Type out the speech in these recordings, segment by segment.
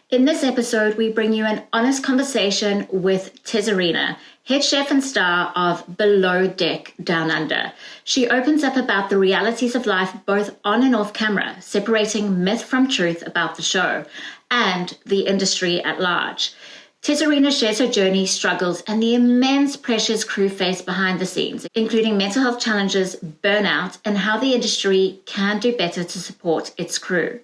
In this episode, we bring you an honest conversation with Tzarina, head chef and star of Below Deck Down Under. She opens up about the realities of life both on and off camera, separating myth from truth about the show and the industry at large. Tzarina shares her journey, struggles, and the immense pressures crew face behind the scenes, including mental health challenges, burnout, and how the industry can do better to support its crew.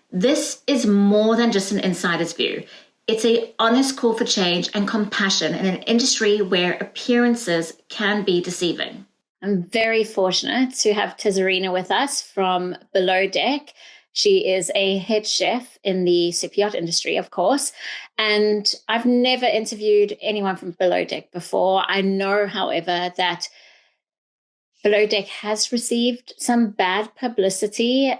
This is more than just an insider's view. It's an honest call for change and compassion in an industry where appearances can be deceiving. I'm very fortunate to have Tzarina with us from Below Deck. She is a head chef in the super yacht industry, of course, and I've never interviewed anyone from Below Deck before. I know, however, that Below Deck has received some bad publicity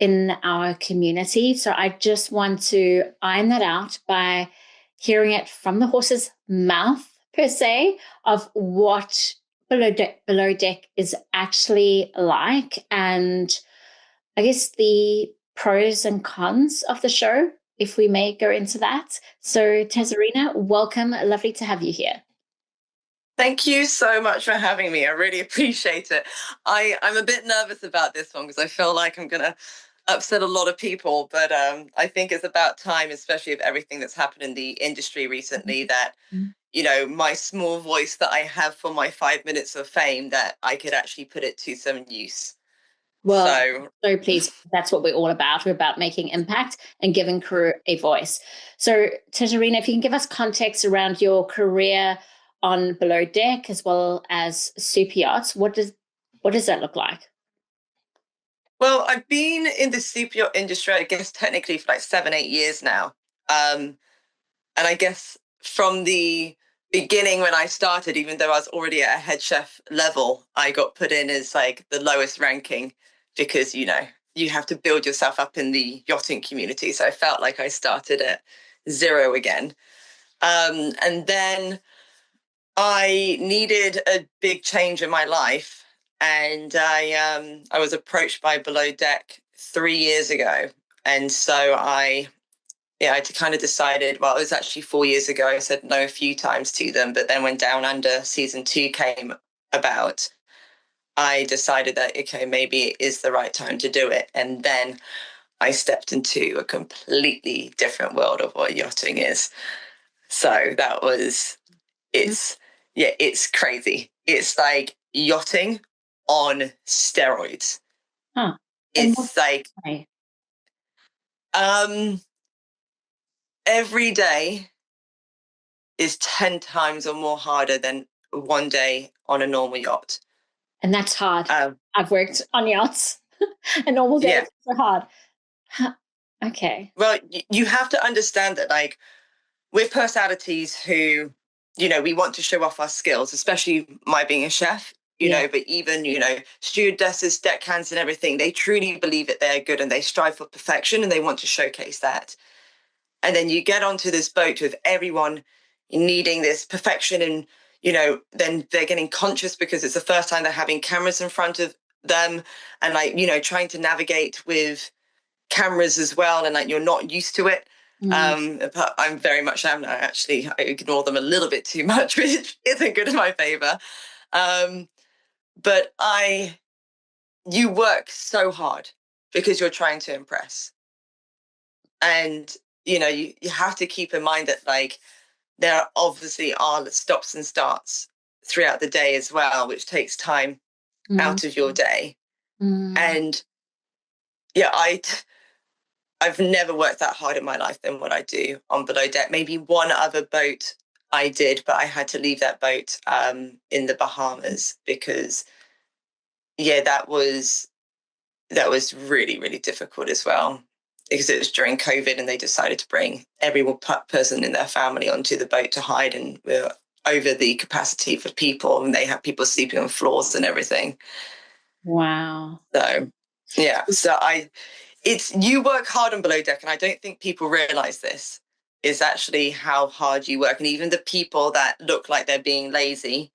in our community. So I just want to iron that out by hearing it from the horse's mouth, per se, of what Below Deck is actually like, and I guess the pros and cons of the show, if we may go into that. So Tzarina, welcome. Lovely to have you here. Thank you so much for having me. I really appreciate it. I'm a bit nervous about this one because I feel like I'm going to upset a lot of people, but I think it's about time, especially with everything that's happened in the industry recently, that, you know, my small voice that I have for my 5 minutes of fame, that I could actually put it to some use. Well, so please, that's what we're all about. We're about making impact and giving crew a voice. So Tzarina, if you can give us context around your career on Below Deck as well as super yachts, what does that look like? Well, I've been in the super yacht industry, I guess, technically for like 7-8 years now. And I guess from the beginning when I started, even though I was already at a head chef level, I got put in as like the lowest ranking because, you know, you have to build yourself up in the yachting community. So I felt like I started at zero again. And then I needed a big change in my life. And I was approached by Below Deck 3 years ago. And so I kind of decided, well, it was actually 4 years ago. I said no a few times to them. But then when Down Under season 2 came about, I decided that, okay, maybe it is the right time to do it. And then I stepped into a completely different world of what yachting is. So that was, it's crazy. It's like yachting on steroids. Huh. It's like, every day is 10 times or more harder than one day on a normal yacht. And that's hard. I've worked on yachts. A normal day is so hard. Okay. Well, you have to understand that, like, we're personalities who, you know, we want to show off our skills, especially my being a chef, you know, but even, you know, stewardesses, deckhands and everything, they truly believe that they're good and they strive for perfection and they want to showcase that. And then you get onto this boat with everyone needing this perfection and, you know, then they're getting conscious because it's the first time they're having cameras in front of them and, like, you know, trying to navigate with cameras as well. And like, you're not used to it. But I'm very much am now, actually. I ignore them a little bit too much, which isn't good in my favor. But you work so hard because you're trying to impress. And, you know, you have to keep in mind that, like, there obviously are stops and starts throughout the day as well, which takes time out of your day. And yeah, I've never worked that hard in my life than what I do on Below Deck. Maybe one other boat I did, but I had to leave that boat in the Bahamas because, yeah, that was really, really difficult as well because it was during COVID and they decided to bring every person in their family onto the boat to hide, and we're over the capacity for people and they have people sleeping on floors and everything. Wow. So, yeah, you work hard on Below Deck, and I don't think people realize this, is actually how hard you work. And even the people that look like they're being lazy,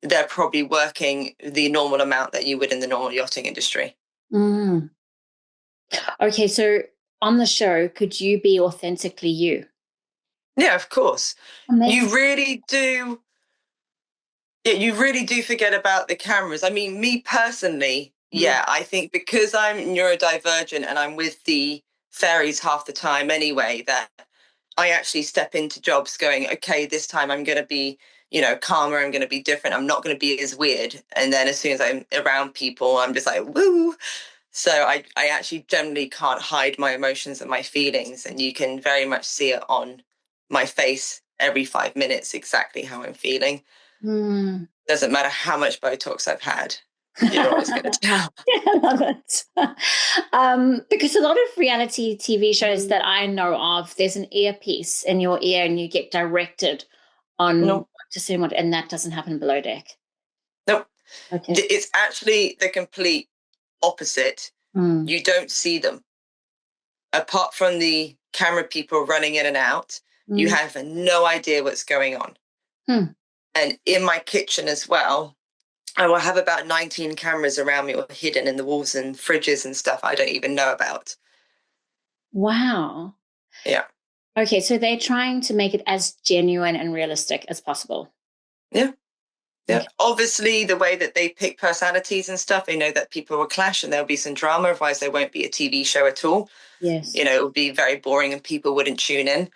they're probably working the normal amount that you would in the normal yachting industry. Okay, so on the show, could you be authentically you? Yeah, of course. Amazing. You really do. Yeah, you really do forget about the cameras. I mean, me personally, yeah, I think because I'm neurodivergent and I'm with the fairies half the time anyway, that I actually step into jobs going, okay, this time I'm going to be, calmer. I'm going to be different. I'm not going to be as weird. And then as soon as I'm around people, I'm just like, woo. So I actually generally can't hide my emotions and my feelings. And you can very much see it on my face every 5 minutes, exactly how I'm feeling. Mm. Doesn't matter how much Botox I've had. You're always going to tell. Yeah, I love it. Because a lot of reality TV shows that I know of, there's an earpiece in your ear and you get directed on No, what to say and what, and that doesn't happen below deck. no. Okay. It's actually the complete opposite. Mm. You don't see them. Apart from the camera people running in and out, you have no idea what's going on. Hmm. And in my kitchen as well, I will have about 19 cameras around me or hidden in the walls and fridges and stuff I don't even know about. Wow. Yeah. Okay, so they're trying to make it as genuine and realistic as possible. Yeah. Yeah. Okay. Obviously, the way that they pick personalities and stuff, they know that people will clash and there'll be some drama. Otherwise, there won't be a TV show at all. Yes. It would be very boring and people wouldn't tune in.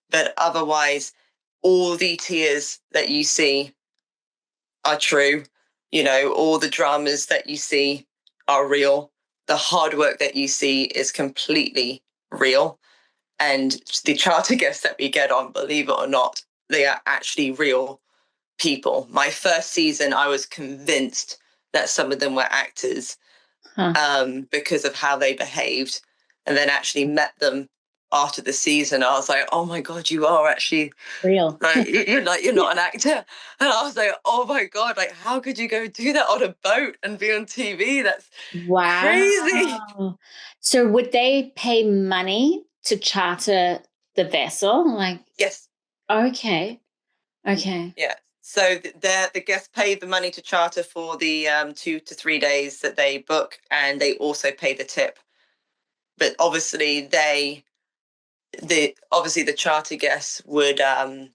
But otherwise, all the tears that you see are true. All the dramas that you see are real. The hard work that you see is completely real. And the charter guests that we get on, believe it or not, they are actually real people. My first season, I was convinced that some of them were actors because of how they behaved, and then actually met them after the season. I was like, oh my God, you are actually Real. you're not an actor. And I was like, oh my God, like how could you go do that on a boat and be on TV? That's crazy. Wow. So would they pay money to charter the vessel? Like, Yes. okay. Okay. Yeah. So the guests pay the money to charter for the 2 to 3 days that they book, and they also pay the tip. But obviously the charter guests would not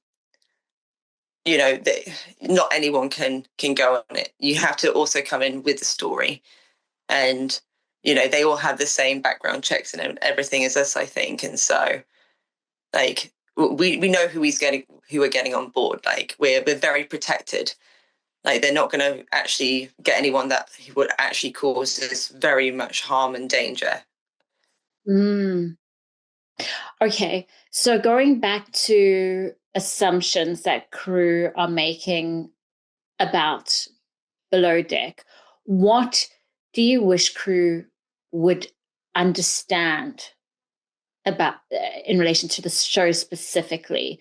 anyone can go on it. You have to also come in with the story, and they all have the same background checks and everything as us, I think. And so like we know who we're getting on board. Like we're very protected. Like they're not going to actually get anyone that would actually cause us very much harm and danger. Mm. Okay. So going back to assumptions that crew are making about below deck, what do you wish crew would understand about in relation to the show specifically?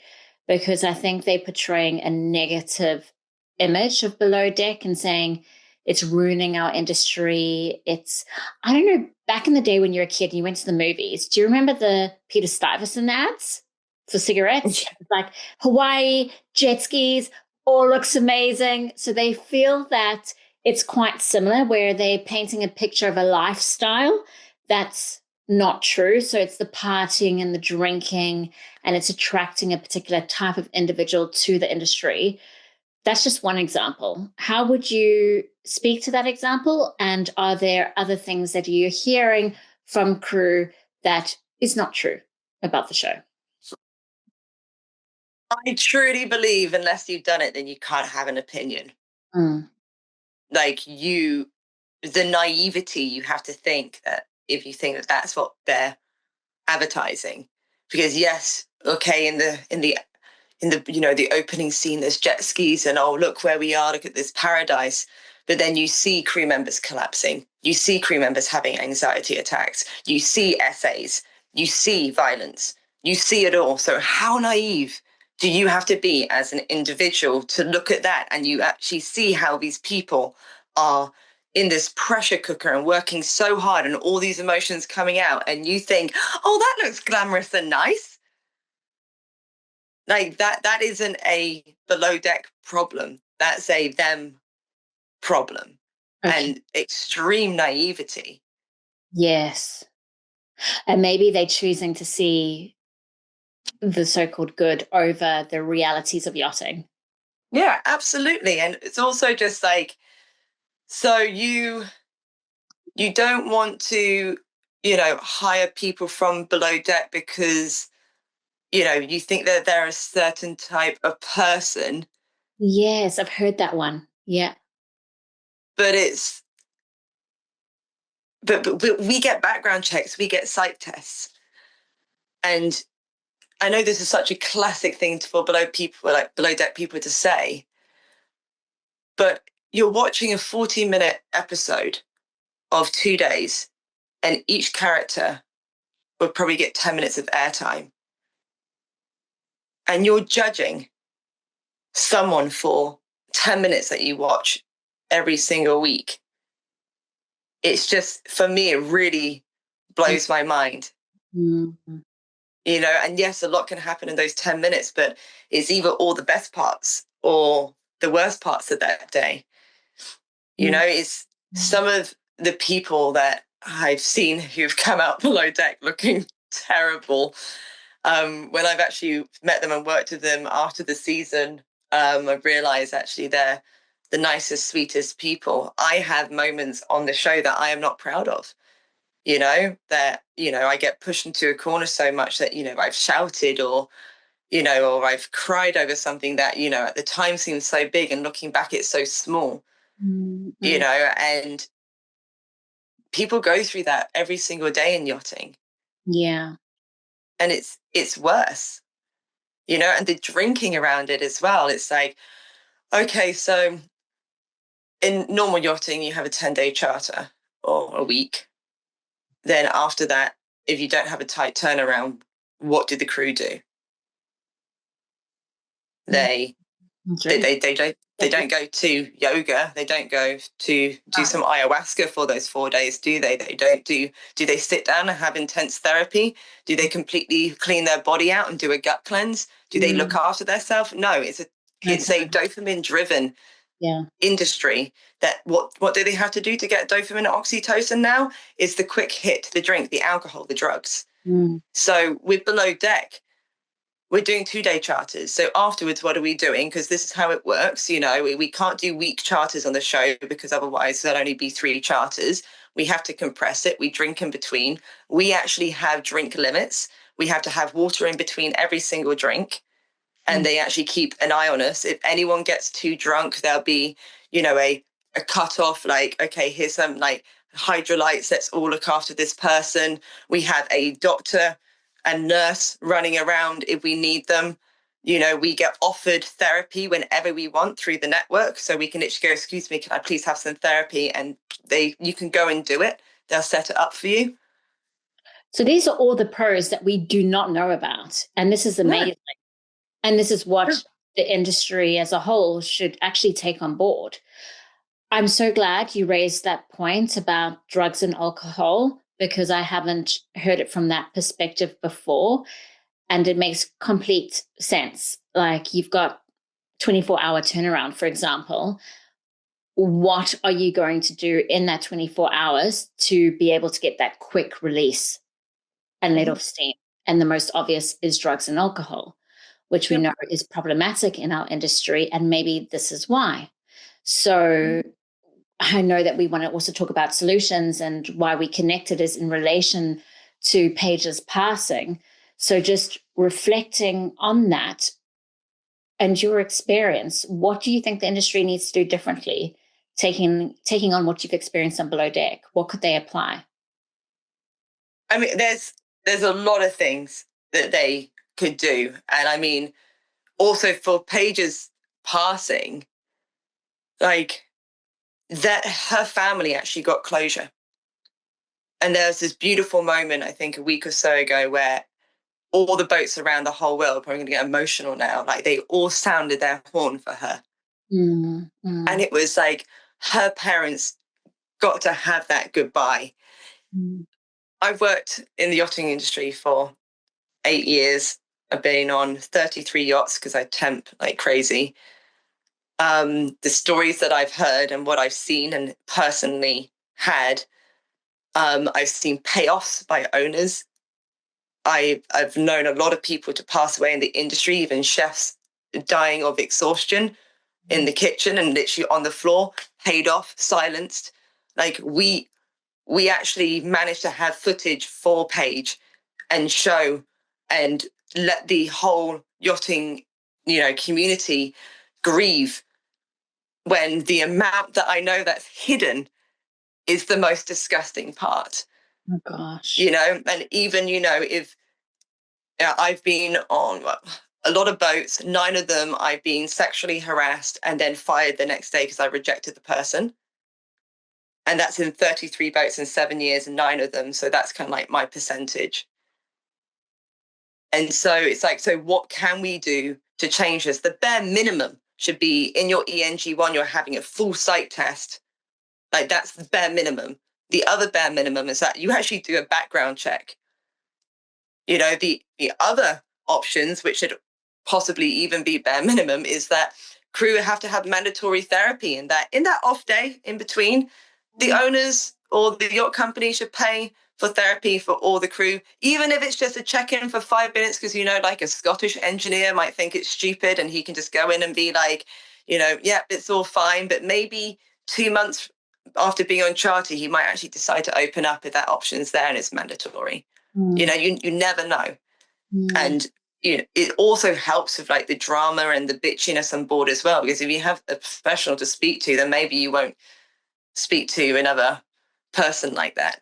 Because I think they're portraying a negative image of below deck and saying it's ruining our industry. I don't know, back in the day when you were a kid and you went to the movies, do you remember the Peter Stuyvesant ads for cigarettes? It's like Hawaii, jet skis, all looks amazing. So they feel that it's quite similar where they're painting a picture of a lifestyle that's not true. So it's the partying and the drinking, and it's attracting a particular type of individual to the industry. That's just one example. How would you speak to that example? And are there other things that you're hearing from crew that is not true about the show? I truly believe unless you've done it, then you can't have an opinion. Mm. Like the naivety you have to think that if you think that that's what they're advertising, because yes, okay, in the the opening scene, there's jet skis and oh look where we are, look at this paradise. But then you see crew members collapsing, you see crew members having anxiety attacks, you see essays, you see violence, you see it all. So how naive do you have to be as an individual to look at that and you actually see how these people are in this pressure cooker and working so hard and all these emotions coming out and you think, oh, that looks glamorous and nice. Like that isn't a below deck problem. That's a them problem. Okay. And extreme naivety. Yes. And maybe they're choosing to see the so-called good over the realities of yachting. Yeah, absolutely. And it's also just like, so you don't want to, hire people from below deck because, you think that they're a certain type of person. Yes, I've heard that one. Yeah. But but we get background checks, we get psych tests. And I know this is such a classic thing for below deck people to say, but you're watching a 40-minute episode of 2 days, and each character would probably get 10 minutes of airtime. And you're judging someone for 10 minutes that you watch every single week. It's just, for me, it really blows my mind. Mm-hmm. And yes, a lot can happen in those 10 minutes, but it's either all the best parts or the worst parts of that day. It's some of the people that I've seen who've come out below deck looking terrible. When I've actually met them and worked with them after the season, I've realized actually they're the nicest, sweetest people. I have moments on the show that I am not proud of, that, I get pushed into a corner so much that, I've shouted or I've cried over something that, at the time seems so big, and looking back, it's so small, and people go through that every single day in yachting. Yeah. And it's worse, and the drinking around it as well. It's like, okay, so in normal yachting, you have a 10-day charter or a week. Then after that, if you don't have a tight turnaround, what do the crew do? They don't go to yoga. They don't go to do some ayahuasca for those 4 days, do they? Do they sit down and have intense therapy? Do they completely clean their body out and do a gut cleanse? Do they look after themselves? No, it's a dopamine-driven industry. That what do they have to do to get dopamine and oxytocin now? Is the quick hit, the drink, the alcohol, the drugs. So with below deck, we're doing 2-day charters. So afterwards, what are we doing? Because this is how it works. We can't do week charters on the show because otherwise there'll only be 3 charters. We have to compress it. We drink in between. We actually have drink limits. We have to have water in between every single drink. And they actually keep an eye on us. If anyone gets too drunk, there'll be, a cutoff, like, okay, here's some like hydrolytes. Let's all look after this person. We have a doctor and nurse running around if we need them. We get offered therapy whenever we want through the network. So we can literally go, excuse me, can I please have some therapy? And you can go and do it. They'll set it up for you. So these are all the pros that we do not know about. And this is amazing. No. And this is what the industry as a whole should actually take on board. I'm so glad you raised that point about drugs and alcohol, because I haven't heard it from that perspective before. And it makes complete sense. Like, you've got 24-hour turnaround, for example. What are you going to do in that 24 hours to be able to get that quick release and let off steam? And the most obvious is drugs and alcohol, which we know is problematic in our industry. And maybe this is why. So I know that we want to also talk about solutions, and why we connected is in relation to Paige's passing. So just reflecting on that and your experience, what do you think the industry needs to do differently, taking on what you've experienced on Below Deck? What could they apply? I mean, there's a lot of things that they could do. And I mean, also for Paige's passing, like, that her family actually got closure. And there was this beautiful moment, I think a week or so ago, where all the boats around the whole world are probably going to get emotional now. Like, they all sounded their horn for her. And it was like her parents got to have that goodbye. I've worked in the yachting industry for 8 years. I've been on 33 yachts because I temp like crazy. The stories that I've heard and what I've seen and personally had, I've seen payoffs by owners. I've known a lot of people to pass away in the industry, even chefs dying of exhaustion in the kitchen and literally on the floor, paid off, silenced. Like we actually managed to have footage for Paige and show and let the whole yachting, community grieve when the amount that I know that's hidden is the most disgusting part. Oh gosh. And even, if I've been on a lot of boats, 9 of them I've been sexually harassed and then fired the next day because I rejected the person. And that's in 33 boats in 7 years and 9 of them. So that's kind of like my percentage. And so it's like, so what can we do to change this? The bare minimum should be in your ENG1, you're having a full site test. Like that's the bare minimum. The other bare minimum is that you actually do a background check. The other options, which should possibly even be bare minimum, is that crew have to have mandatory therapy, and that in that off day in between, the owners or the yacht company should pay for therapy for all the crew, even if it's just a check-in for 5 minutes, because like a Scottish engineer might think it's stupid and he can just go in and be like, it's all fine, but maybe 2 months after being on charter, he might actually decide to open up if that option's there and it's mandatory. You never know. And it also helps with like the drama and the bitchiness on board as well, because if you have a professional to speak to, then maybe you won't speak to another person like that,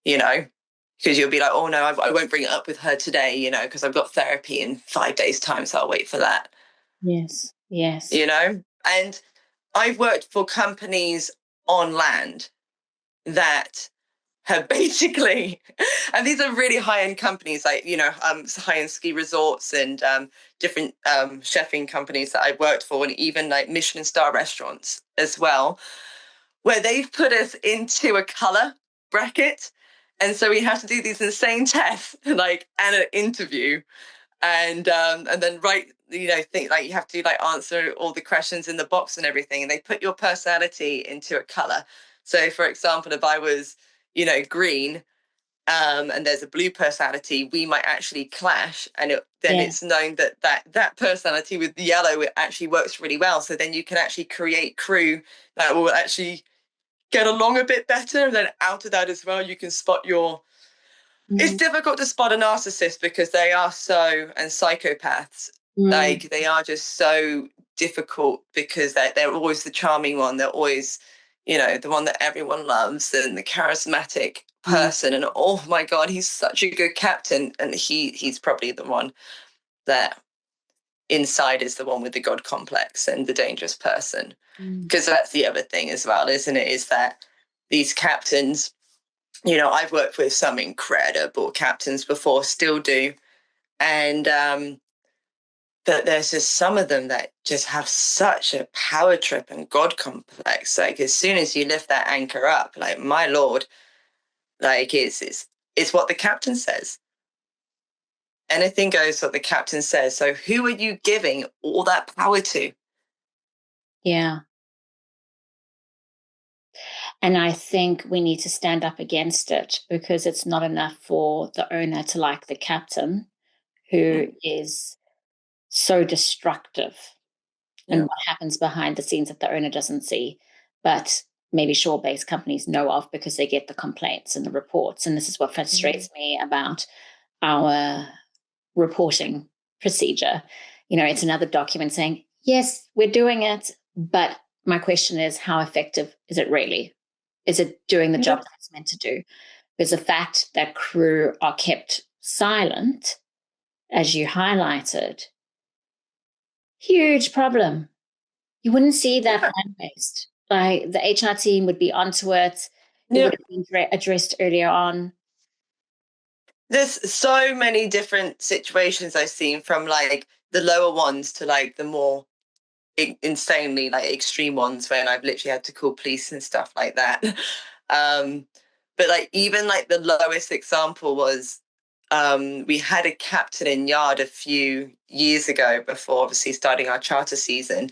because you'll be like, oh no, I won't bring it up with her today, because I've got therapy in 5 days time, so I'll wait for that. Yes. And I've worked for companies on land that have basically, and these are really high-end companies, like, high-end ski resorts and different chefing companies that I've worked for, and even like Michelin star restaurants as well, where they've put us into a color bracket. And so we have to do these insane tests, like, and an interview. And then think like you have to like answer all the questions in the box and everything. And they put your personality into a color. So for example, if I was, green, and there's a blue personality, we might actually clash. And it's known that personality with the yellow, it actually works really well. So then you can actually create crew that will actually get along a bit better. And then out of that as well, you can spot it's difficult to spot a narcissist because they are and psychopaths, like they are just so difficult because they're always the charming one. They're always, the one that everyone loves and the charismatic person. And oh my God, he's such a good captain. And he's probably the one that inside is the one with the God complex and the dangerous person. Because that's the other thing as well, isn't it? Is that these captains, I've worked with some incredible captains before, still do. And but there's just some of them that just have such a power trip and God complex. Like as soon as you lift that anchor up, like my Lord, like it's what the captain says. Anything goes what the captain says. So who are you giving all that power to? Yeah. And I think we need to stand up against it, because it's not enough for the owner to like the captain who is so destructive and what happens behind the scenes that the owner doesn't see, but maybe shore-based companies know of because they get the complaints and the reports. And this is what frustrates me about our reporting procedure. It's another document saying, yes, we're doing it, but my question is, how effective is it really? Is it doing the job that it's meant to do? Because the fact that crew are kept silent, as you highlighted, huge problem. You wouldn't see that land-based. Like the HR team would be onto it. It would have been addressed earlier on. There's so many different situations I've seen, from like the lower ones to like the more insanely like extreme ones, when I've literally had to call police and stuff like that. But like even like the lowest example was we had a captain in yard a few years ago before obviously starting our charter season,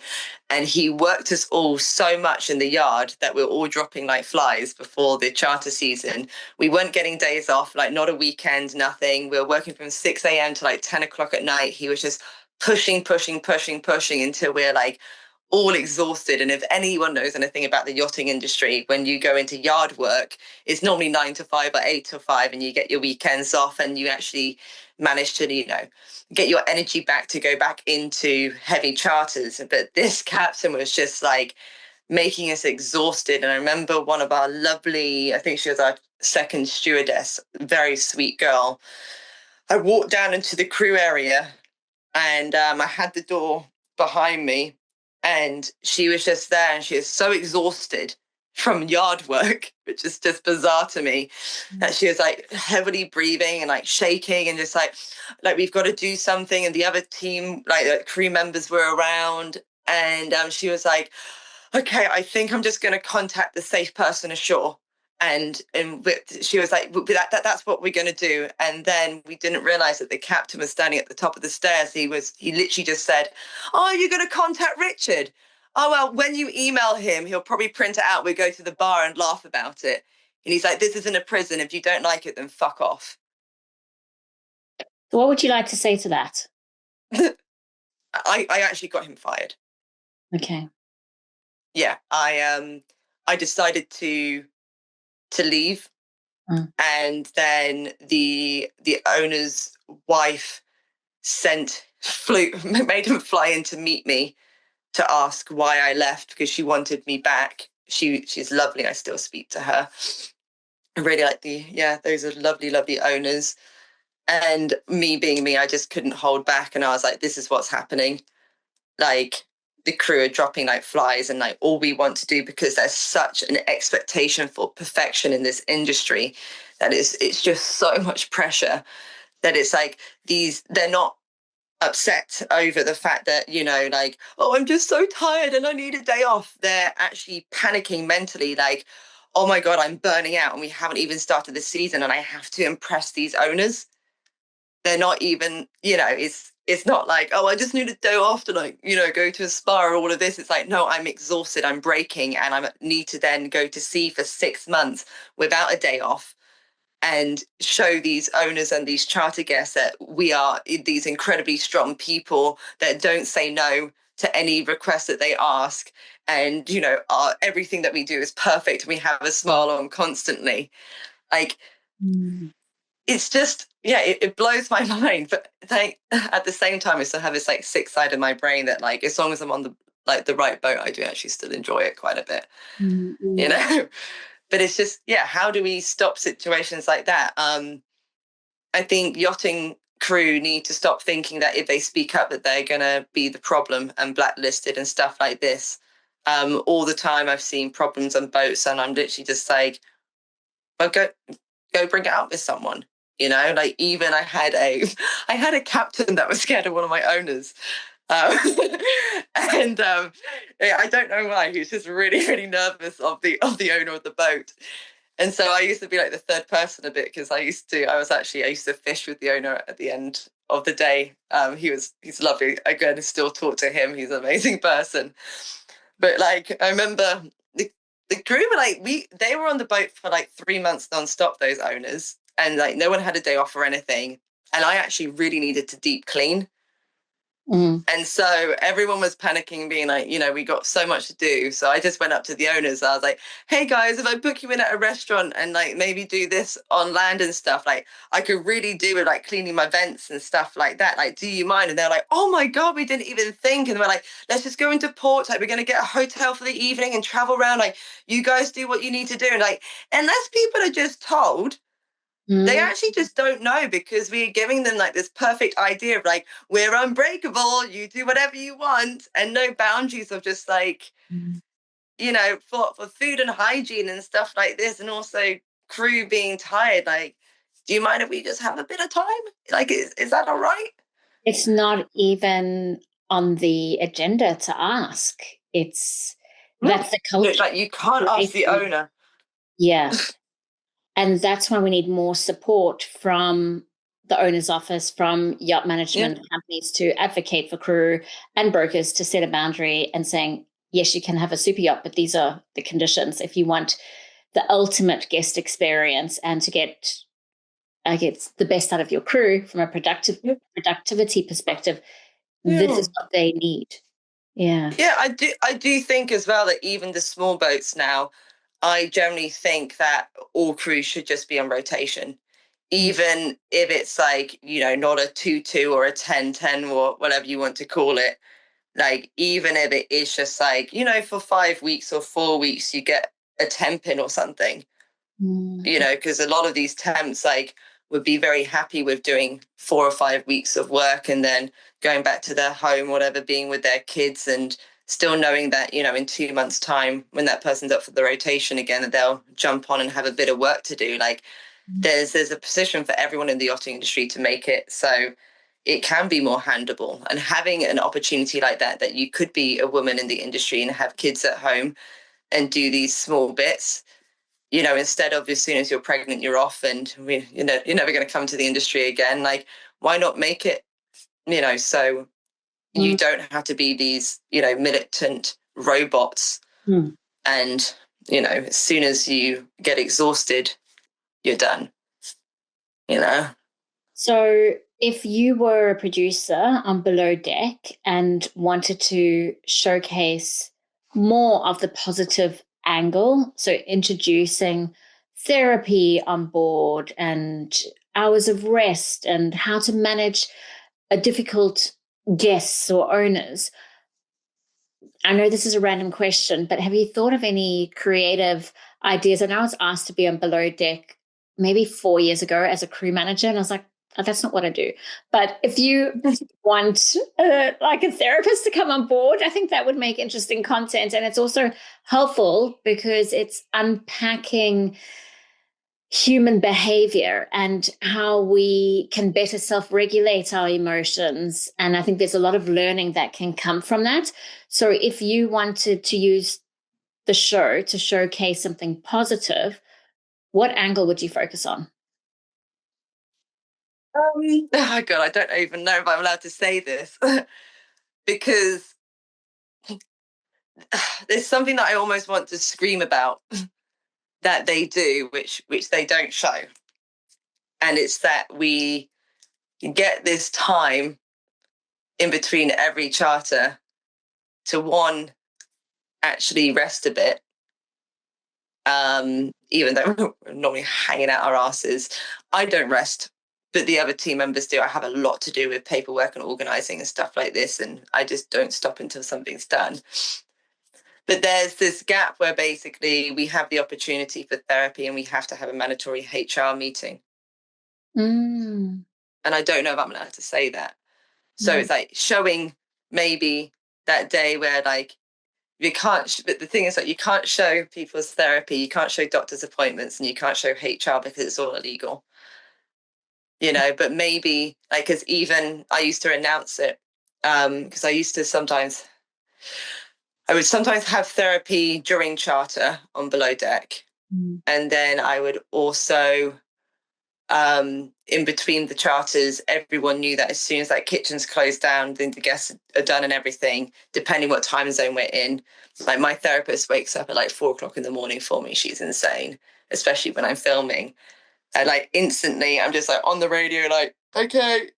and he worked us all so much in the yard that we were all dropping like flies before the charter season. We weren't getting days off, like not a weekend, nothing. We were working from 6 a.m. to like 10 o'clock at night. He was just pushing until we're like all exhausted. And if anyone knows anything about the yachting industry, when you go into yard work, it's normally 9 to 5 or 8 to 5, and you get your weekends off, and you actually manage to, get your energy back to go back into heavy charters. But this captain was just like making us exhausted. And I remember one of our lovely, I think she was our second stewardess, very sweet girl. I walked down into the crew area, and I had the door behind me, and she was just there, and she was so exhausted from yard work, which is just bizarre to me, that she was like heavily breathing and like shaking, and just like we've got to do something. And the other team, like the crew members, were around, and she was like, okay, I think I'm just going to contact the safe person ashore. And she was like, that's what we're going to do. And then we didn't realize that the captain was standing at the top of the stairs. He literally just said, oh, you're going to contact Richard. Oh, well, when you email him, he'll probably print it out. We'll go to the bar and laugh about it. And he's like, this isn't a prison. If you don't like it, then fuck off. So what would you like to say to that? I actually got him fired. Okay. Yeah, I decided to leave. And then the owner's wife made him fly in to meet me to ask why I left, because she wanted me back. She's lovely. I still speak to her. I really like those are lovely, lovely owners. And me being me, I just couldn't hold back. And I was like, this is what's happening. Like, the crew are dropping like flies, and like all we want to do, because there's such an expectation for perfection in this industry, that it's just so much pressure, that it's like they're not upset over the fact that, like, oh, I'm just so tired and I need a day off. They're actually panicking mentally, like, oh my God, I'm burning out and we haven't even started the season and I have to impress these owners. They're not even, it's not like, oh, I just need a day off to go to a spa or all of this. It's like, no, I'm exhausted, I'm breaking, and I need to then go to sea for 6 months without a day off and show these owners and these charter guests that we are these incredibly strong people that don't say no to any request that they ask. And, everything that we do is perfect. We have a smile on constantly. Like, it's just, it blows my mind. But at the same time, I still have this like sick side of my brain that, like, as long as I'm on the right boat, I do actually still enjoy it quite a bit, But it's just, how do we stop situations like that? I think yachting crew need to stop thinking that if they speak up that they're going to be the problem and blacklisted and stuff like this. All the time I've seen problems on boats, and I'm literally just like, well, go bring it out with someone. Like, even I had a captain that was scared of one of my owners. And I don't know why. He was just really, really nervous of the owner of the boat. And so I used to be like the third person a bit, because I used to fish with the owner at the end of the day. He's lovely. Again, I still talk to him. He's an amazing person. But like, I remember the crew were like, they were on the boat for like 3 months nonstop, those owners, and like no one had a day off or anything. And I actually really needed to deep clean. And so everyone was panicking, being like, we got so much to do. So I just went up to the owners. I was like, hey guys, if I book you in at a restaurant and like maybe do this on land and stuff, like I could really do with like cleaning my vents and stuff like that. Like, do you mind? And they're like, oh my God, we didn't even think. And we're like, let's just go into port. Like, we're going to get a hotel for the evening and travel around. Like, you guys do what you need to do. And like, unless people are just told, they actually just don't know, because we're giving them like this perfect idea of like, we're unbreakable, you do whatever you want, and no boundaries of just like, for food and hygiene and stuff like this, and also crew being tired. Like, do you mind if we just have a bit of time? Like, is that all right? It's not even on the agenda to ask. That's the culture. Like, you can't ask the owner. Yeah. And that's why we need more support from the owner's office, from yacht management companies to advocate for crew and brokers to set a boundary and saying, yes, you can have a super yacht, but these are the conditions if you want the ultimate guest experience and to get, I guess, the best out of your crew from a productivity perspective. This is what they need. Yeah. Yeah, I do think as well that even the small boats now, I generally think that all crews should just be on rotation. Even if it's like, not a 2-2 or a 10-10 or whatever you want to call it. Like, even if it is just like, for 5 weeks or 4 weeks, you get a temp in or something, because a lot of these temps, like, would be very happy with doing 4 or 5 weeks of work and then going back to their home, whatever, being with their kids, and still knowing that, in 2 months' time, when that person's up for the rotation again, that they'll jump on and have a bit of work to do. Like, there's a position for everyone in the yachting industry to make it so it can be more handleable. And having an opportunity like that you could be a woman in the industry and have kids at home and do these small bits, instead of as soon as you're pregnant, you're off and you're never going to come to the industry again. Like, why not make it, so you don't have to be these, militant robots. And, as soon as you get exhausted, you're done, So if you were a producer on Below Deck and wanted to showcase more of the positive angle, so introducing therapy on board and hours of rest and how to manage a difficult guests or owners, I know this is a random question, but have you thought of any creative ideas? I know I was asked to be on Below Deck maybe 4 years ago as a crew manager, and I was like, oh, that's not what I do. But if you want like a therapist to come on board, I think that would make interesting content. And it's also helpful because it's unpacking human behavior and how we can better self-regulate our emotions. And I think there's a lot of learning that can come from that. So if you wanted to use the show to showcase something positive, what angle would you focus on? Oh God, I don't even know if I'm allowed to say this because there's something that I almost want to scream about that they do, which they don't show. And it's that we get this time in between every charter to, one, actually rest a bit. Even though we're normally hanging out our asses, I don't rest, but the other team members do. I have a lot to do with paperwork and organizing and stuff like this, and I just don't stop until something's done. But there's this gap where basically we have the opportunity for therapy and we have to have a mandatory HR meeting. And I don't know if I'm allowed to say that. So it's like showing maybe that day where, like, you can't, but the thing is that you can't show people's therapy, you can't show doctor's appointments, and you can't show HR because it's all illegal. But maybe, like, because even I used to announce it, because I would sometimes have therapy during charter on Below Deck. And then I would also, in between the charters, everyone knew that as soon as that kitchen's closed down, then the guests are done and everything, depending what time zone we're in. Like, my therapist wakes up at like 4 o'clock in the morning for me. She's insane, especially when I'm filming. And like instantly, I'm just like on the radio, like, okay,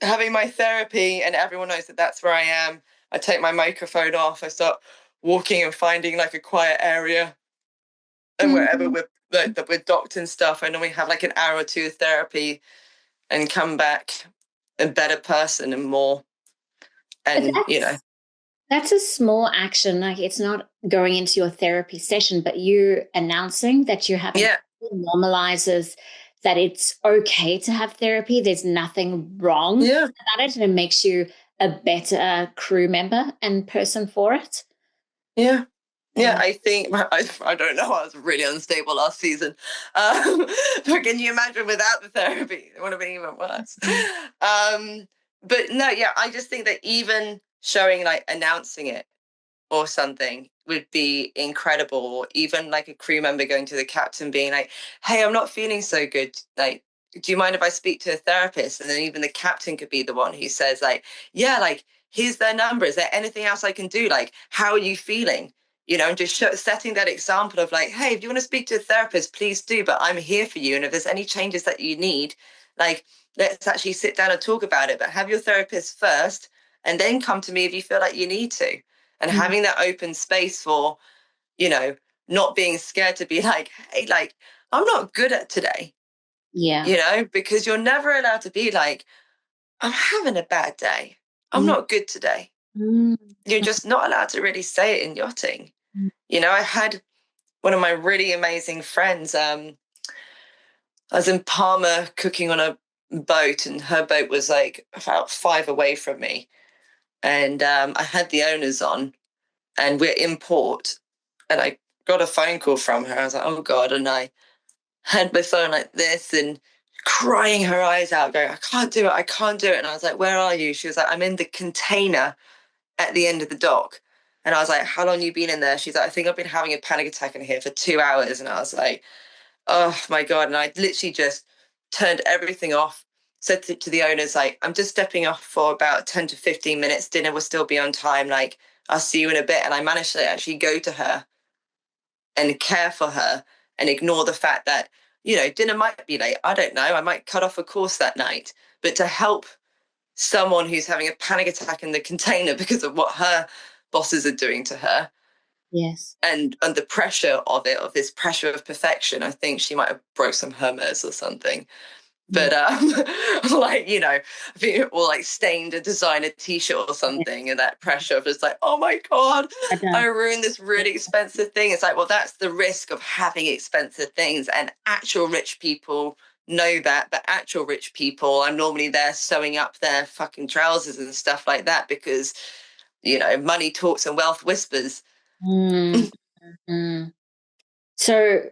having my therapy, and everyone knows that that's where I am. I take my microphone off. I start walking and finding like a quiet area, and wherever we're docked and stuff, I normally have like an hour or two of therapy, and come back a better person and more. And that's a small action. Like, it's not going into your therapy session, but you announcing that you're having normalizes that it's okay to have therapy. There's nothing wrong about it, and it makes you a better crew member and person for it. Yeah, I think, I don't know, I was really unstable last season. But can you imagine without the therapy? It would have been even worse. But no, I just think that even showing, like, announcing it or something would be incredible. Or even like a crew member going to the captain being like, hey, I'm not feeling so good. Like, do you mind if I speak to a therapist? And then even the captain could be the one who says, like, yeah, like, here's their number. Is there anything else I can do? Like, how are you feeling? And just setting that example of like, hey, if you want to speak to a therapist, please do, but I'm here for you. And if there's any changes that you need, like, let's actually sit down and talk about it. But have your therapist first and then come to me if you feel like you need to. And having that open space for, not being scared to be like, hey, like, I'm not good at today. Yeah. Because you're never allowed to be like, I'm having a bad day. I'm not good today. You're just not allowed to really say it in yachting. I had one of my really amazing friends. I was in Palma cooking on a boat, and her boat was like about 5 away from me. And I had the owners on, and we're in port. And I got a phone call from her. I was like, oh God. And I had my phone like this and crying her eyes out, going, I can't do it. I can't do it. And I was like, where are you? She was like, I'm in the container at the end of the dock. And I was like, how long you been in there? She's like, I think I've been having a panic attack in here for 2 hours. And I was like, oh my God. And I literally just turned everything off, said to the owners, like, I'm just stepping off for about 10 to 15 minutes. Dinner will still be on time. Like, I'll see you in a bit. And I managed to actually go to her and care for her and ignore the fact that, dinner might be late. I don't know. I might cut off a course that night. But to help someone who's having a panic attack in the container because of what her bosses are doing to her. Yes. And the pressure of it, of this pressure of perfection, I think she might have broke some Hermes or something. But like, I think, or like stained a designer t-shirt or something, and that pressure of just like, oh my God, I ruined this really expensive thing. It's like, well, that's the risk of having expensive things, and actual rich people know that. But actual rich people are normally there sewing up their fucking trousers and stuff like that because, money talks and wealth whispers. So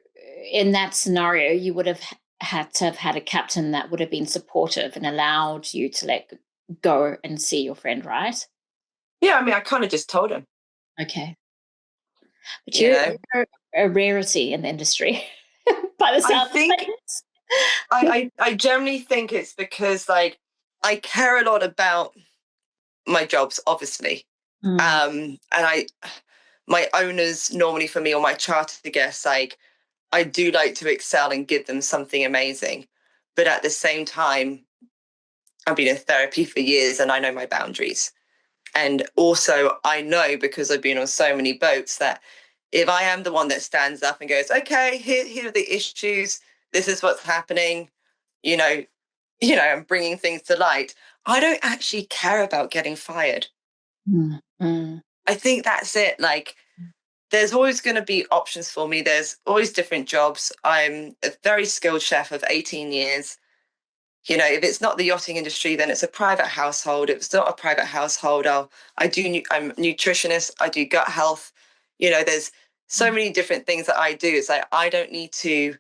in that scenario, you would have had to have had a captain that would have been supportive and allowed you to let go and see your friend, right? Yeah, I mean, I kind of just told him. Okay. But you're a rarity in the industry by the sound of things. I generally think it's because, like, I care a lot about my jobs, obviously. And my owners normally for me, or my charter guests, like, I do like to excel and give them something amazing. But at the same time, I've been in therapy for years and I know my boundaries. And also I know, because I've been on so many boats, that if I am the one that stands up and goes, okay, here are the issues, this is what's happening, I'm bringing things to light, I don't actually care about getting fired. I think that's it. Like, there's always going to be options for me. There's always different jobs. I'm a very skilled chef of 18 years. If it's not the yachting industry, then it's a private household. If it's not a private household, I'm a nutritionist. I do gut health. There's so many different things that I do. It's like, I don't need to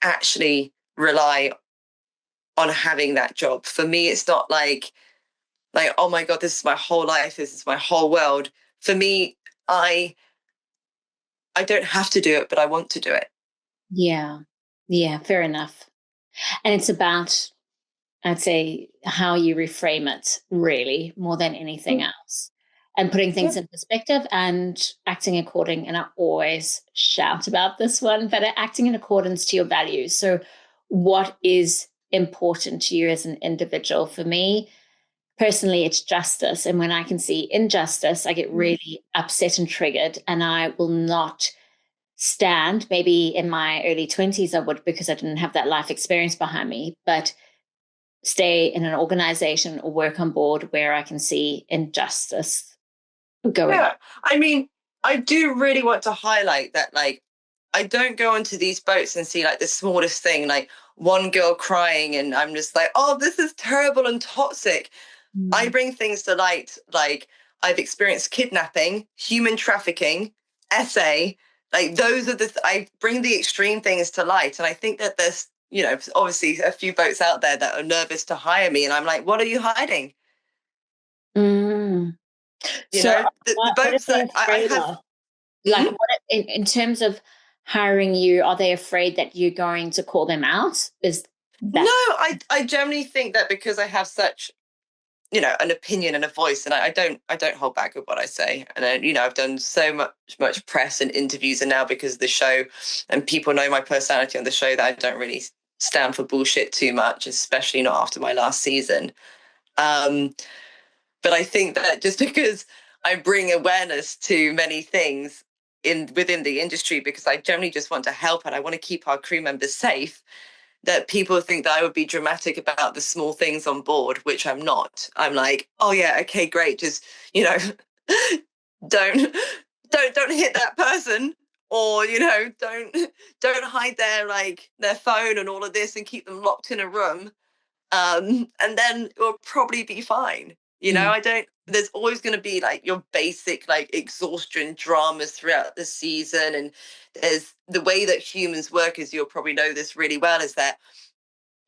actually rely on having that job. For me, it's not like, oh my God, this is my whole life. This is my whole world. For me, I don't have to do it, but I want to do it. Yeah. Yeah, fair enough. And it's about, I'd say, how you reframe it, really, more than anything else. And putting things in perspective and acting according. And I always shout about this one, but acting in accordance to your values. So what is important to you as an individual? For me, personally, it's justice. And when I can see injustice, I get really upset and triggered, and I will not stand. Maybe in my early 20s, I would, because I didn't have that life experience behind me, but stay in an organization or work on board where I can see injustice going on. I mean, I do really want to highlight that, like, I don't go onto these boats and see like the smallest thing, like one girl crying, and I'm just like, oh, this is terrible and toxic. I bring things to light, like, I've experienced kidnapping, human trafficking, SA. Like, those are I bring the extreme things to light. And I think that there's, obviously a few boats out there that are nervous to hire me. And I'm like, what are you hiding? The boats that I have. Like, what in terms of hiring you, are they afraid that you're going to call them out? No, I generally think that because I have such, an opinion and a voice, and I don't hold back with what I say. And I've done so much press and interviews, and now because of the show, and people know my personality on the show, that I don't really stand for bullshit too much, especially not after my last season. But I think that just because I bring awareness to many things within the industry, because I generally just want to help and I want to keep our crew members safe, that people think that I would be dramatic about the small things on board, which I'm not. I'm like, oh yeah, okay, great. Just, don't hit that person, or, don't hide their phone and all of this and keep them locked in a room. And then it'll probably be fine. There's always going to be your basic exhaustion dramas throughout the season. And there's the way that humans work, as you'll probably know this really well, is that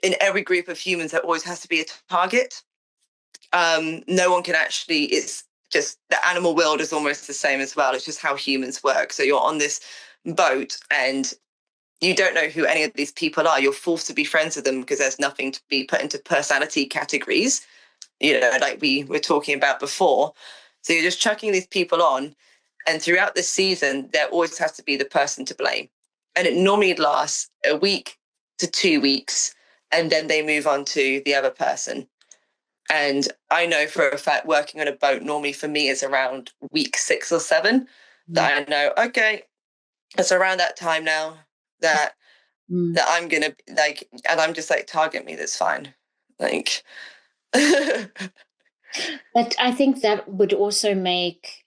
in every group of humans, there always has to be a target. No one can actually, it's just the animal world is almost the same as well. It's just how humans work. So you're on this boat and you don't know who any of these people are. You're forced to be friends with them because there's nothing to be put into personality categories, like we were talking about before. So you're just chucking these people on. And throughout the season, there always has to be the person to blame. And it normally lasts a week to 2 weeks. And then they move on to the other person. And I know for a fact working on a boat normally for me is around week 6 or 7 that I know, okay, it's around that time now that I'm going to and I'm just target me, that's fine. But I think that would also make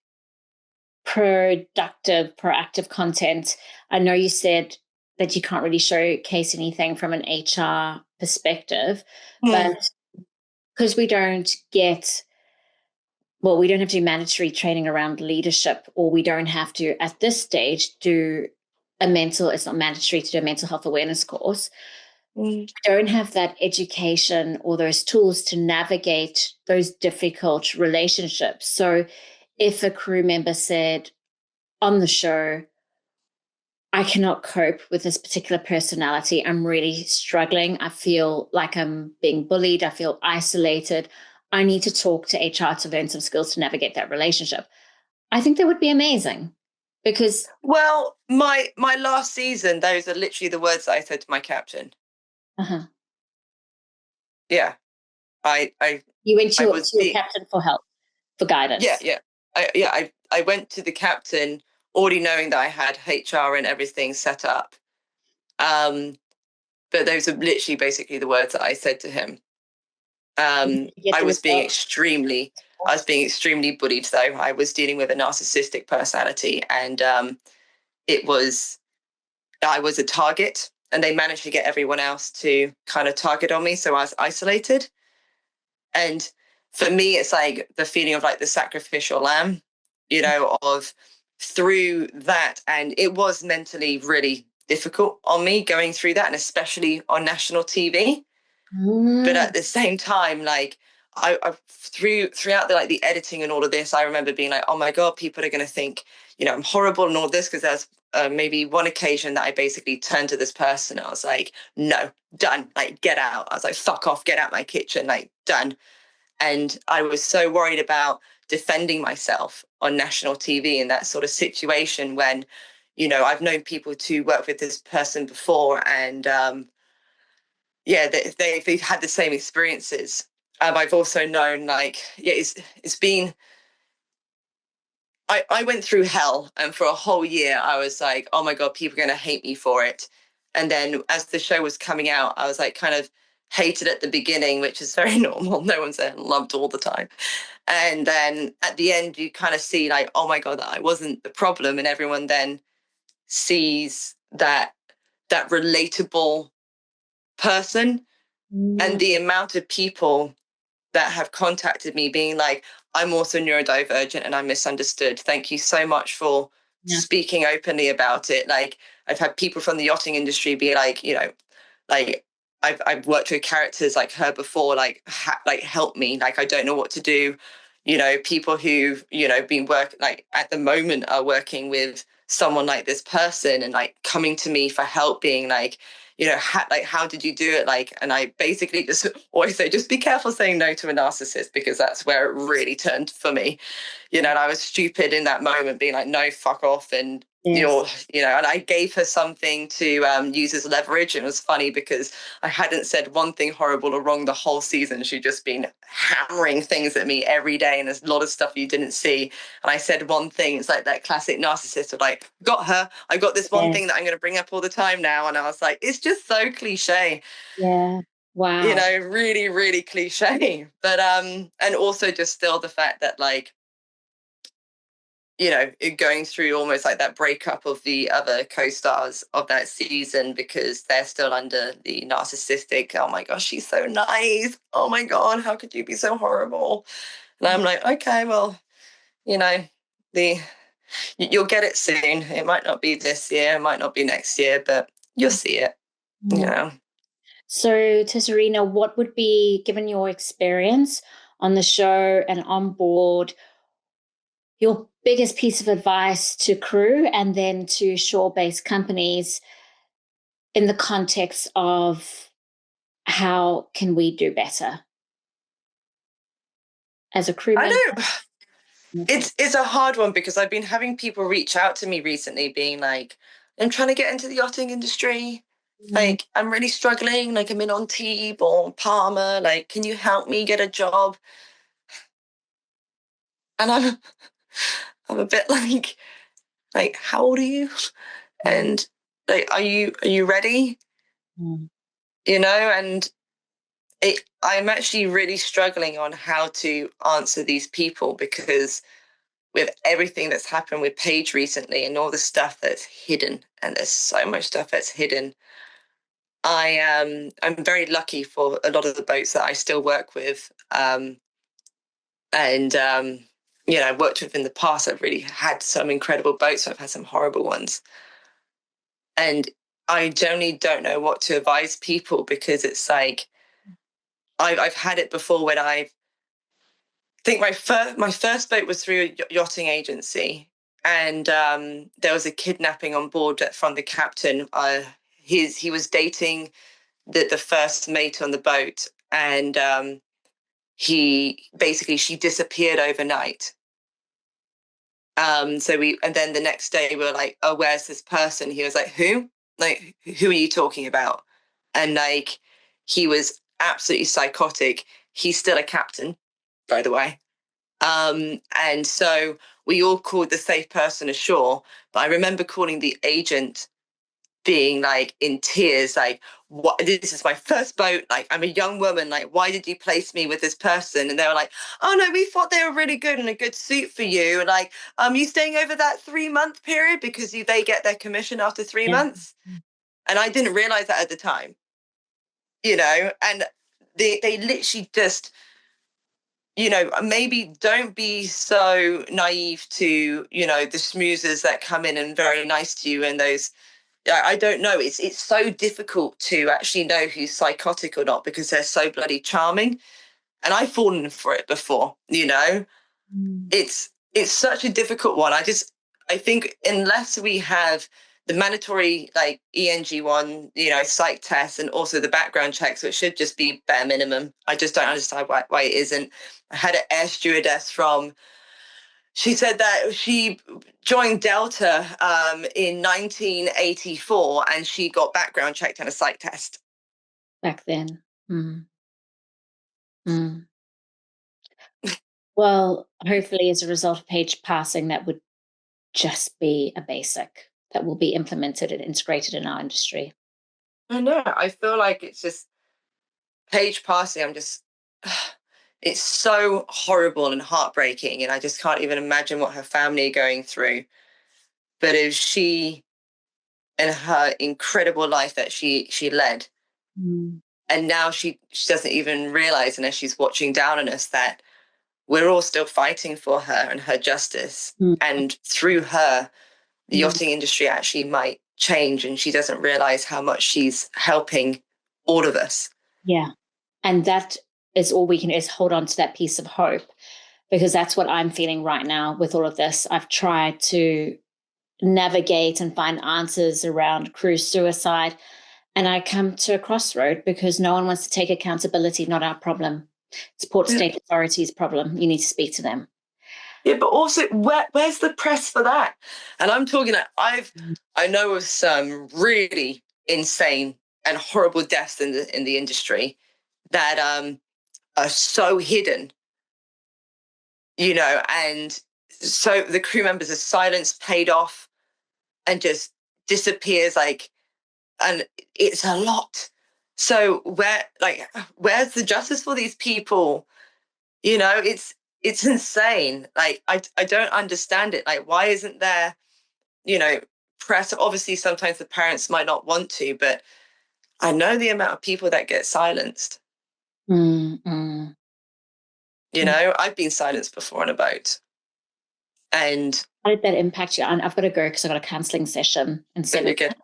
proactive content. I know you said that you can't really showcase anything from an HR perspective, but because we don't have to do mandatory training around leadership, or we don't have to, at this stage, it's not mandatory to do a mental health awareness course. We don't have that education or those tools to navigate those difficult relationships. So if a crew member said on the show, I cannot cope with this particular personality, I'm really struggling, I feel like I'm being bullied, I feel isolated, I need to talk to HR to learn some skills to navigate that relationship, I think that would be amazing. Because my last season, those are literally the words that I said to my captain. Yeah, you went to your captain for help, for guidance. I went to the captain already knowing that I had HR and everything set up. But those are literally basically the words that I said to him. I was being extremely bullied, though. I was dealing with a narcissistic personality, and I was a target, and they managed to get everyone else to kind of target on me, so I was isolated. And for me, it's the feeling of the sacrificial lamb, of through that. And it was mentally really difficult on me going through that, and especially on national TV. But at the same time, I throughout the editing and all of this, I remember being oh my God, people are going to think, I'm horrible and all this, because there's maybe one occasion that I basically turned to this person. I was like, no, done, get out. I was like, fuck off, get out my kitchen, done. And I was so worried about defending myself on national TV in that sort of situation when, I've known people to work with this person before, and they've had the same experiences. I've also known it's been, I went through hell, and for a whole year I was like, oh my God, people are going to hate me for it. And then as the show was coming out, I was kind of hated at the beginning, which is very normal. No one's loved all the time. And then at the end, you kind of see oh my God, that I wasn't the problem. And everyone then sees that relatable person. And the amount of people that have contacted me being I'm also neurodivergent and I'm misunderstood. Thank you so much for speaking openly about it. I've had people from the yachting industry be I've worked with characters like her before, help me, I don't know what to do. People who've, been at the moment are working with someone like this person, and like coming to me for help, being like, how did you do it? Like, and I basically just always say, just be careful saying no to a narcissist, because that's where it really turned for me. And I was stupid in that moment, being like, no, fuck off. And and I gave her something to use as leverage. It was funny because I hadn't said one thing horrible or wrong the whole season. She'd just been hammering things at me every day, and there's a lot of stuff you didn't see. And I said one thing. It's like that classic narcissist of like, got her. I got this one thing that I'm going to bring up all the time now. And I was like, it's just so cliche. Yeah. Wow. Really, really cliche. But and also just still the fact that like, going through almost like that breakup of the other co-stars of that season, because they're still under the narcissistic, oh my gosh, she's so nice. Oh my God, how could you be so horrible? And I'm like, okay, well, you'll get it soon. It might not be this year, it might not be next year, but you'll see it, So, Tzarina, what would be, given your experience on the show and on board, your biggest piece of advice to crew and then to shore-based companies in the context of how can we do better as a crew member? I know it's a hard one, because I've been having people reach out to me recently being like, I'm trying to get into the yachting industry. Like, I'm really struggling. Like, I'm in Antibes or Palma. Like, can you help me get a job? And I'm a bit like, how old are you? And like, are you ready? And I'm actually really struggling on how to answer these people, because with everything that's happened with Paige recently and all the stuff that's hidden, and there's so much stuff that's hidden, I'm very lucky for a lot of the boats that I still work with. I've worked with in the past. I've really had some incredible boats. I've had some horrible ones. And I generally don't know what to advise people, because it's like, I've had it before when I think my first boat was through a yachting agency, and there was a kidnapping on board from the captain. He was dating the first mate on the boat, and she disappeared overnight. And then the next day we were like, oh, where's this person? He was like, who? Like, who are you talking about? And like, he was absolutely psychotic. He's still a captain, by the way. And so we all called the safe person ashore. But I remember calling the agent being like in tears, like, what, this is my first boat, like, I'm a young woman, like, why did you place me with this person? And they were like, oh no, we thought they were really good and a good suit for you, and like, you staying over that 3-month period, because they get their commission after 3 months. And I didn't realize that at the time, and they literally just, maybe don't be so naive to, the schmoozers that come in and very nice to you, and those, I don't know. It's so difficult to actually know who's psychotic or not, because they're so bloody charming. And I've fallen for it before, It's such a difficult one. I think unless we have the mandatory like ENG1, psych tests, and also the background checks, which should just be bare minimum. I just don't understand why it isn't. I had an air stewardess she said that she joined Delta in 1984, and she got background checked and a psych test. Back then. Well, hopefully as a result of Paige passing, that would just be a basic that will be implemented and integrated in our industry. I know. I feel like it's just Paige passing. It's so horrible and heartbreaking, and I just can't even imagine what her family are going through. But if she, and her incredible life that she led, and now she doesn't even realize, unless she's watching down on us, that we're all still fighting for her and her justice. And through her, the yachting industry actually might change, and she doesn't realize how much she's helping all of us. Yeah. And that is all we can is hold on to that piece of hope, because that's what I'm feeling right now with all of this. I've tried to navigate and find answers around crew suicide. And I come to a crossroad because no one wants to take accountability, not our problem. It's Port State Authority's problem. You need to speak to them. Yeah, but also, where's the press for that? And I'm talking, I know of some really insane and horrible deaths in the industry that are so hidden, and so the crew members are silenced, paid off, and just disappears, and it's a lot. So where's the justice for these people? It's insane. I don't understand it. Why isn't there, press? Obviously, sometimes the parents might not want to, but I know the amount of people that get silenced. Mm-hmm. I've been silenced before on a boat. And how did that impact you? I've got to go because I've got a counseling session in 7 minutes.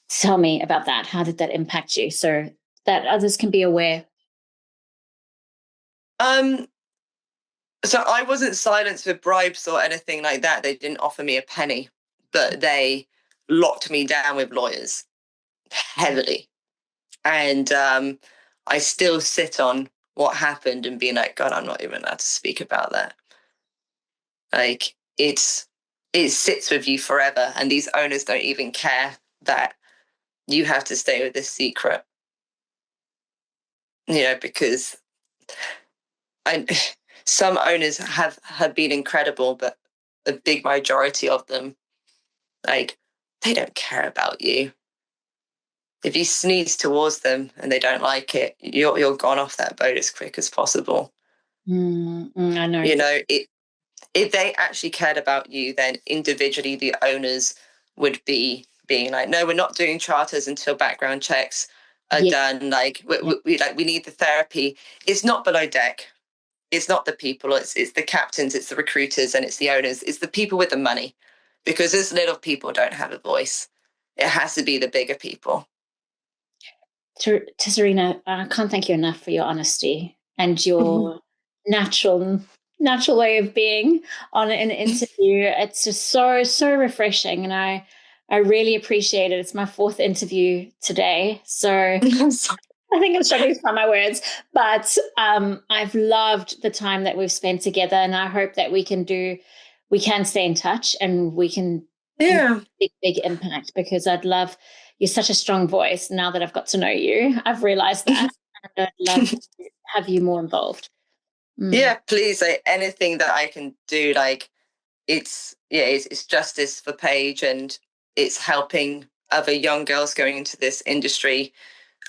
Tell me about that. How did that impact you so that others can be aware? So I wasn't silenced with bribes or anything like that. They didn't offer me a penny, but they locked me down with lawyers heavily. And I still sit on what happened and being like, God, I'm not even allowed to speak about that. It sits with you forever. And these owners don't even care that you have to stay with this secret. Because some owners have been incredible, but a big majority of them, they don't care about you. If you sneeze towards them and they don't like it, you're gone off that boat as quick as possible. I know. If they actually cared about you, then individually the owners would be being like, no, we're not doing charters until background checks are done. We need the therapy. It's not below deck. It's not the people. It's the captains. It's the recruiters, and it's the owners. It's the people with the money, because those little people don't have a voice. It has to be the bigger people. Tzarina, I can't thank you enough for your honesty and your natural way of being on an interview. It's just so refreshing, and I really appreciate it. It's my 4th interview today, so I think I'm struggling to find my words, but I've loved the time that we've spent together, and I hope that we can stay in touch and we can make big impact, because you're such a strong voice. Now that I've got to know you, I've realized that. And I'd love to have you more involved. Yeah, please. Anything that I can do, it's justice for Paige, and it's helping other young girls going into this industry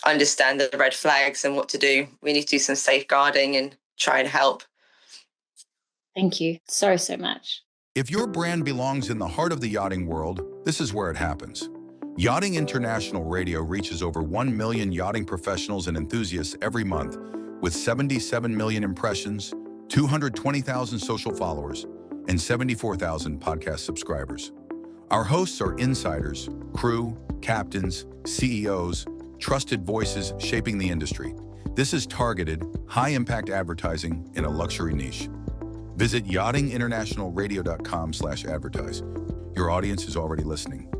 understand the red flags and what to do. We need to do some safeguarding and try and help. Thank you so much. If your brand belongs in the heart of the yachting world, this is where it happens. Yachting International Radio reaches over 1 million yachting professionals and enthusiasts every month, with 77 million impressions, 220,000 social followers, and 74,000 podcast subscribers. Our hosts are insiders, crew, captains, CEOs, trusted voices shaping the industry. This is targeted, high-impact advertising in a luxury niche. Visit yachtinginternationalradio.com/advertise. Your audience is already listening.